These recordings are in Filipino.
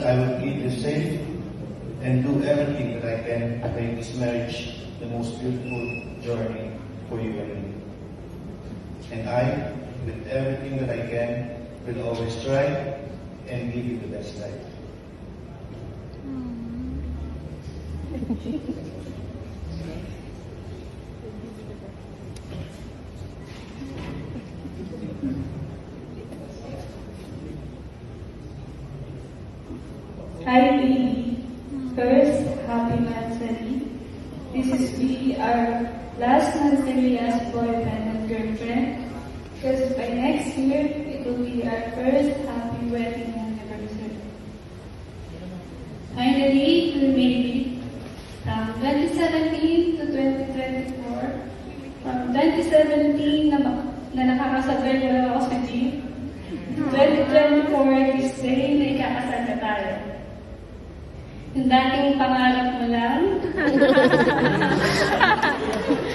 I will keep you safe and do everything that I can to make this marriage the most beautiful journey for you and me. And I, with everything that I can, will always try and give you the best life. Hi, baby. First, happy Mansari. This is we, our last Mansari as boyfriend and girlfriend. Because by next year, it will be our first happy wedding anniversary. Finally, we made it from 2017 to 2024. From 2017 na nakakasabay na lang ako sa jeep. 2024, this day na ikakasal na tayo. Yung dating pangarap mo lang.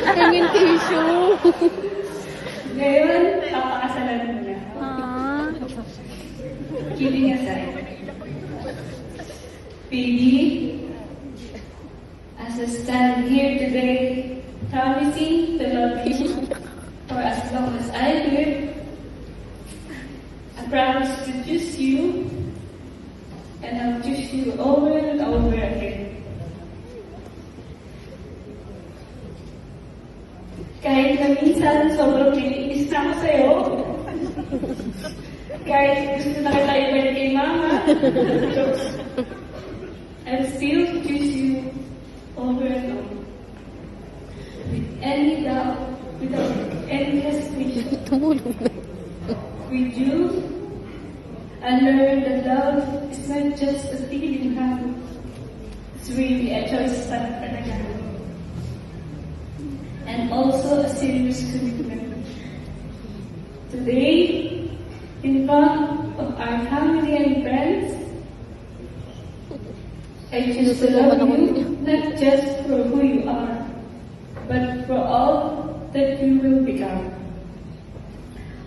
Hangin tissue. Ngayon, papakasalan mo na. Kidding aside. Baby, as I stand here today, promising to love you for as long as I live, I promise to choose you, and I'll choose you over and over again. Kahit na minsan sobrang naiinis na ako sa'yo, kahit gusto na kita ibalik kay Mama, I'll still choose you over and over. With any doubt, without any hesitation. With you, I learned that love is not just a feeling, it's really a choice talaga. And also a serious commitment. Today, in front of our family and friends, I choose to love you not just for who you are, but for all that you will become.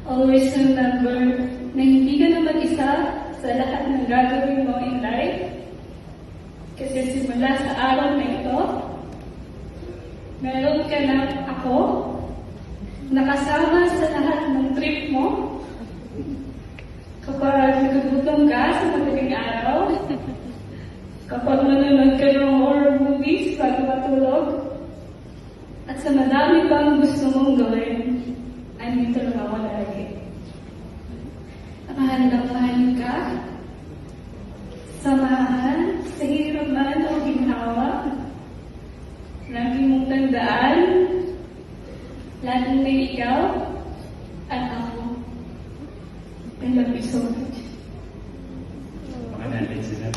Always remember na hindi ka na mag-isa sa lahat ng gagawin mo in life. Kasi simula sa araw na ito, meron ka na ako, nakasama sa lahat ng trip mo. Kapag nagugutom ka sa madaling araw, kapag nanonood ka ng horror movies bago matulog, at sa madami pang gusto mong gawin, andito lang ako lagi. Mahal ka, samahan, sa hirap man o ginhawa. Lagi mong tandaan, laging may ikaw at ako. I love you so much. Baka natin sila.